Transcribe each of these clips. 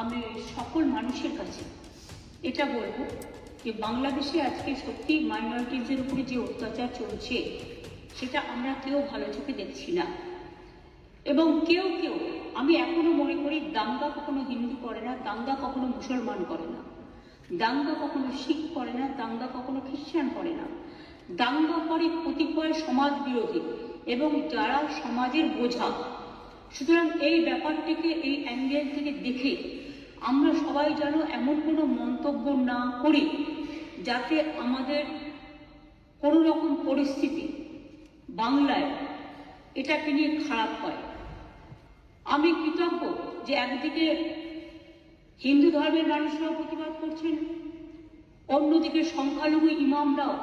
আমি সকল মানুষের কাছে এটা বলবো যে বাংলাদেশে আজকে সত্যি মাইনরিটিজের উপরে যে অত্যাচার চলছে সেটা আমরা কেউ ভালো চোখে দেখছি না। এবং কেউ আমি এখনো মনে করি দাঙ্গা কখনো হিন্দু করে না, দাঙ্গা কখনো মুসলমান করে না, দাঙ্গা কখনো শিখ করে না, দাঙ্গা কখনো খ্রিস্টান করে না। দাঙ্গা করে কতিপয় সমাজ বিরোধী এবং যারা সমাজের বোঝা। সুতরাং এই ব্যাপারটিকে এই অ্যাঙ্গেল থেকে দেখে আমরা সবাই যেন এমন কোনো মন্তব্য না করি যাতে আমাদের কোনো রকম পরিস্থিতি বাংলায় এটাকে নিয়ে খারাপ হয়। আমি কৃতজ্ঞ যে একদিকে হিন্দু ধর্মের মানুষরাও প্রতিবাদ করছেন, অন্যদিকে সংখ্যালঘু ইমামরাও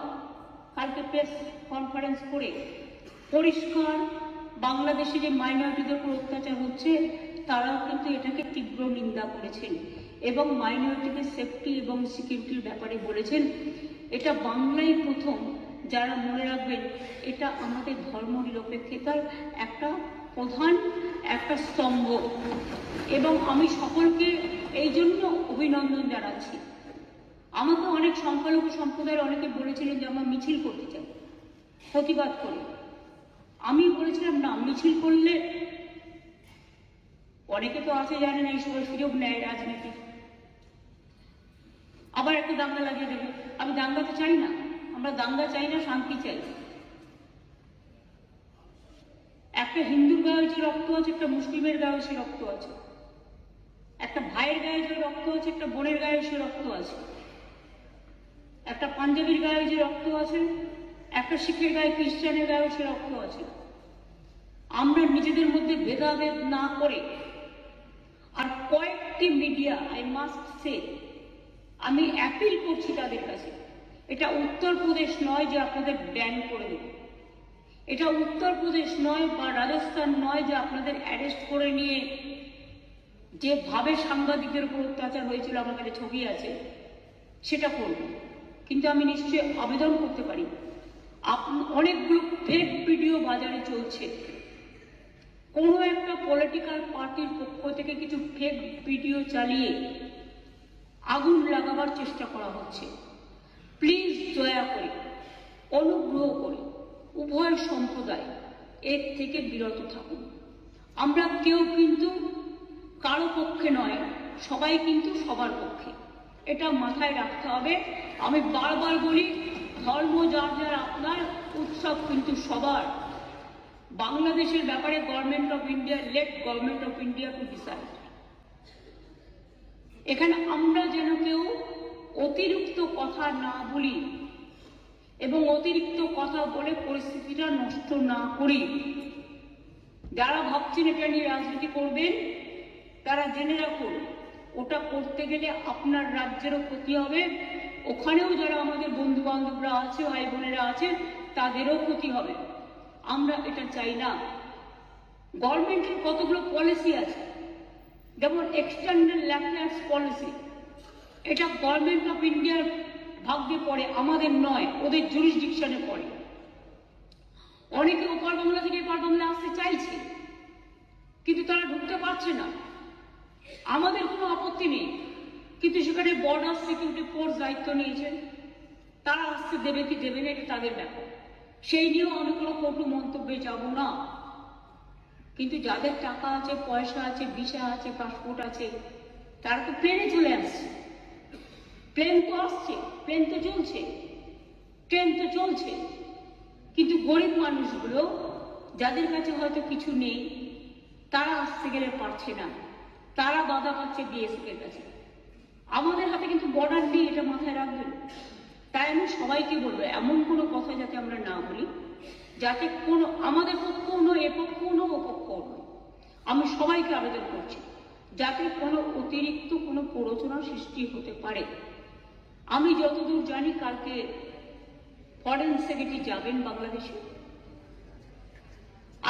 কালকে প্রেস কনফারেন্স করে পরিষ্কার বাংলাদেশে যে মাইনরিটিদের উপর অত্যাচার হচ্ছে তারাও কিন্তু এটাকে তীব্র নিন্দা করেছেন এবং মাইনরিটিদের সেফটি এবং সিকিউরিটির ব্যাপারে বলেছেন। এটা বাংলায় প্রথম, যারা মনে রাখবেন এটা আমাদের ধর্মনিরপেক্ষতার একটা প্রধান একটা স্তম্ভ এবং আমি সকলকে এই জন্য অভিনন্দন জানাচ্ছি। আমাকে অনেক সংখ্যালঘু সম্প্রদায়ের অনেকে বলেছিলেন যে আমরা মিছিল করতে চাই, প্রতিবাদ করি। আমি বলেছিলাম না, মিছিল করলে অনেকে তো আছে জানে না, এই সময় সুযোগ নেয় রাজনীতি, আবার একটা দাঙ্গা লাগিয়ে দেবে। আমি দাঙ্গা তো চাই না, আমরা দাঙ্গা চাই না, শান্তি চাই। একটা হিন্দুর গায়ে যে রক্ত আছে, একটা মুসলিমের গায়ে সে রক্ত আছে, একটা ভাইয়ের গায়ে যে রক্ত আছে, একটা বোনের গায়ে সে রক্ত আছে, একটা পাঞ্জাবির গায়ে যে রক্ত আছে, একটা শিখের গায়ে খ্রিস্টানের গায়ে সে রক্ত আছে। আমরা নিজেদের মধ্যে ভেদাভেদ না করে, আর কয়েকটি মিডিয়া, আই মাস্ট সে, আমি অ্যাপিল করছি তাদের কাছে, এটা উত্তরপ্রদেশ নয় যে আপনাদের ব্যান করে দেবে, এটা উত্তরপ্রদেশ নয় বা রাজস্থান নয় যে আপনাদের অ্যারেস্ট করে নিয়ে যেভাবে সাংবাদিকদের উপর অত্যাচার হয়েছিল, আমার কাছে ছবি আছে, সেটা করব। কিন্তু আমি নিশ্চয়ই আবেদন করতে পারি, অনেকগুলো ফেক ভিডিও বাজারে চলছে, কোনো একটা পলিটিক্যাল পার্টির পক্ষ থেকে কিছু ফেক ভিডিও চালিয়ে আগুন লাগাবার চেষ্টা করা হচ্ছে। প্লিজ দয়া করে, অনুগ্রহ করে উভয় সম্প্রদায় এর থেকে বিরত থাকুন। আমরা কেউ কিন্তু কারো পক্ষে নয়, সবাই কিন্তু সবার পক্ষে, এটা মাথায় রাখতে হবে। আমি বারবার বলি, ধর্ম যার যার আপনার, উৎসব কিন্তু সবার। বাংলাদেশের ব্যাপারে government of India, late government of India to decide. এখানে আমরা যেন কেউ অতিরিক্ত কথা না বলি এবং অতিরিক্ত কথা বলে পরিস্থিতিটা নষ্ট না করি। যারা ভাবছেন এটা নিয়ে রাজনীতি করবেন তারা জেনে রাখুন, ওটা করতে গেলে আপনার রাজ্যেরও ক্ষতি হবে, ওখানেও যারা আমাদের বন্ধু বান্ধবরা আছে, ভাই বোনেরা আছে, তাদেরও ক্ষতি হবে। আমরা এটা চাই না। গভর্নমেন্টের কতগুলো পলিসি আছে, যেমন এক্সটার্নাল অ্যাফেয়ার্স পলিসি, এটা গভর্নমেন্ট অফ ইন্ডিয়ার ভাগ্যে পড়ে, আমাদের নয়, ওদের জুরিসডিকশনে পড়ে। অনেকে ওপার বাংলা থেকে এপার বাংলা আসতে চাইছে কিন্তু তারা ঢুকতে পারছে না। আমাদের কোনো আপত্তি নেই, কিন্তু সেখানে বর্ডার সিকিউরিটি ফোর্স দায়িত্ব নিয়েছেন, তারা আসতে দেবে কি দেবে না এটা তাদের ব্যাপার, সেই নিয়েও আমি কোনো কটু মন্তব্যে যাব না। কিন্তু যাদের টাকা আছে, পয়সা আছে, ভিসা আছে, পাসপোর্ট আছে, তারা তো প্লেনে চলে আসছে। প্লেন তো আসছে, প্লেন তো চলছে, ট্রেন তো চলছে, কিন্তু গরিব মানুষগুলো যাদের কাছে হয়তো কিছু নেই, তারা আসতে গেলে পারছে না, তারা বাধা পাচ্ছে বিএসএফ এর কাছে। আমাদের হাতে কিন্তু বর্ডার নেই, এটা মাথায় রাখবেন। তাই আমি সবাইকে বলবো, এমন কোনো কথা যাতে আমরা না বলি যাতে কোনো আমাদের পক্ষও নয়, এ পক্ষও নয়, ও পক্ষও নয়। আমি সবাইকে আবেদন করছি যাতে কোনো অতিরিক্ত কোনো প্ররোচনা সৃষ্টি হতে পারে। আমি যতদূর জানি কালকে ফরেন সেক্রেটারি যাবেন বাংলাদেশে,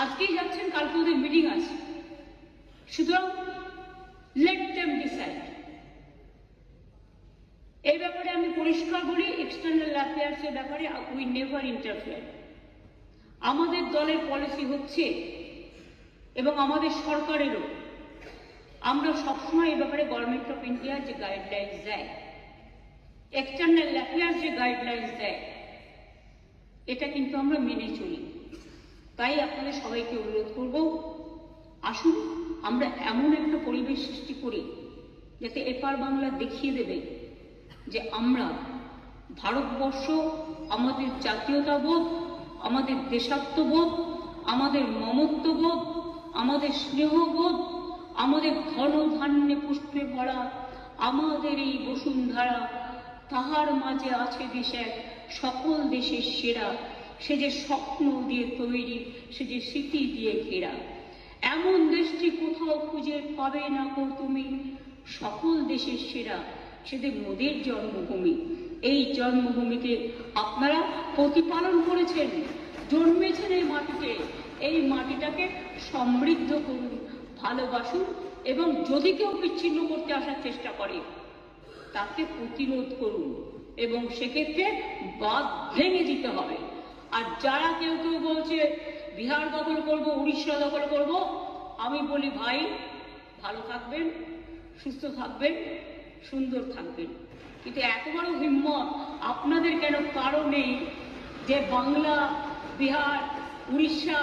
আজকেই যাচ্ছেন, কালকে ওদের মিটিং আছে। সুতরাং লেট দেম ডিসাইড। এই ব্যাপারে আমি পরিষ্কার বলি, এক্সটার্নাল অ্যাফেয়ার্স এর ব্যাপারে উই নেভার ইন্টারফেয়ার। আমাদের দলের পলিসি হচ্ছে এবং আমাদের সরকারেরও আমরা সবসময় এ ব্যাপারে গভর্নমেন্ট অফ ইন্ডিয়া যে গাইডলাইন্স দেয়, এক্সটার্নাল অ্যাফেয়ার্স যে গাইডলাইন্স দেয়, এটা কিন্তু আমরা মেনে চলি। তাই আপনাদের সবাইকে অনুরোধ করব, আসুন আমরা এমন একটা পরিবেশ সৃষ্টি করি যাতে এপার বাংলা দেখিয়ে দেবে যে আমরা ভারতবর্ষ, আমাদের জাতীয়তাবোধ, আমাদের দেশাত্মবোধ, আমাদের মমত্ববোধ, আমাদের স্নেহবোধ, আমাদের ধন ধান্যে পুষ্পে ভরা আমাদের এই বসুন্ধরা, তাহার মাঝে আছে দেশ এক সকল দেশের সেরা, সে যে স্বপ্ন দিয়ে তৈরি, সে যে স্মৃতি দিয়ে ঘেরা। এমন দেশটি কোথাও খুঁজে পাবে না কো তুমি, সকল দেশের সেরা, সেদের মোদের জন্মভূমি। এই জন্মভূমিকে আপনারা প্রতিপালন করেছেন, জন্মেছেন এই মাটিতে। এই মাটিটাকে সমৃদ্ধ করুন, ভালোবাসুন, এবং যদি কেউ বিচ্ছিন্ন করতে আসার চেষ্টা করে তাকে প্রতিরোধ করুন, এবং সেক্ষেত্রে বাঁধ ভেঙে দিতে হবে। আর যারা কেউ কেউ বলছে বিহার দখল করব, উড়িষ্যা দখল করব, আমি বলি ভাই, ভালো থাকবেন, সুস্থ থাকবেন, সুন্দর থাকবেন, কিন্তু এত বড় হিম্মত আপনাদের কেন? কারণ নেই যে বাংলা, বিহার, উড়িষ্যা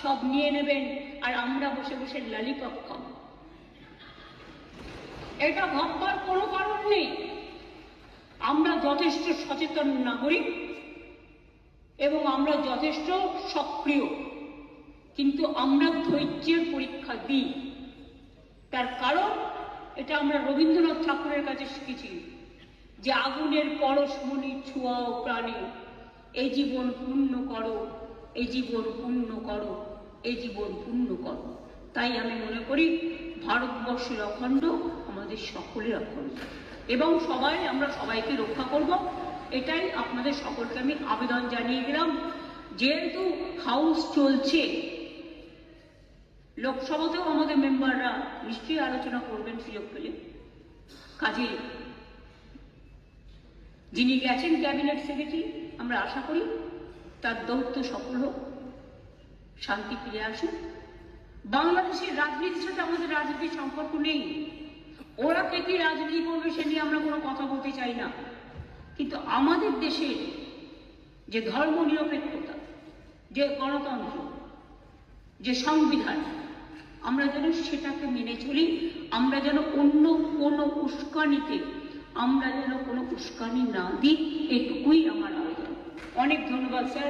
সব নিয়ে নেবেন আর আমরা বসে বসে লালিপপ খাব। এটা ভাববার কোনো কারণ নেই। আমরা যথেষ্ট সচেতন নাগরিক এবং আমরা যথেষ্ট সক্রিয়, কিন্তু আমরা ধৈর্যের পরীক্ষা দিই। তার কারণ এটা আমরা রবীন্দ্রনাথ ঠাকুরের কাছে শিখেছি যে আগুনের পরশমণি ছোঁয়াও প্রাণে, এই জীবন পূর্ণ করো, এই জীবন পূর্ণ করো, এই জীবন পূর্ণ করো। তাই আমি মনে করি ভারতবর্ষের অখণ্ড আমাদের সকলের অখণ্ড, এবং আমরা সবাইকে রক্ষা করব। এটাই আপনাদের সকলকে আমি আবেদন জানিয়ে গেলাম। যেহেতু হাউস চলছে, লোকসভাতেও আমাদের মেম্বাররা নিশ্চয়ই আলোচনা করবেন সুযোগ পেলে। কাজে যিনি গেছেন ক্যাবিনেট সেক্রেটারি, আমরা আশা করি তার দৌত্য সফল হোক, শান্তি ফিরে আসুক। বাংলাদেশের রাজনীতির সাথে আমাদের রাজনীতির সম্পর্ক নেই। ওরা কে কি রাজনীতি করবে সে নিয়ে আমরা কোনো কথা বলতে চাই না, কিন্তু আমাদের দেশের যে ধর্ম নিরপেক্ষতা, যে গণতন্ত্র, যে সংবিধান, আমরা যেন সেটাকে মেনে চলি। আমরা যেন অন্য কোনো উস্কানিতে আমরা যেন কোনো উস্কানি না দিই, এটুকুই আমার আবেদন। অনেক ধন্যবাদ স্যার।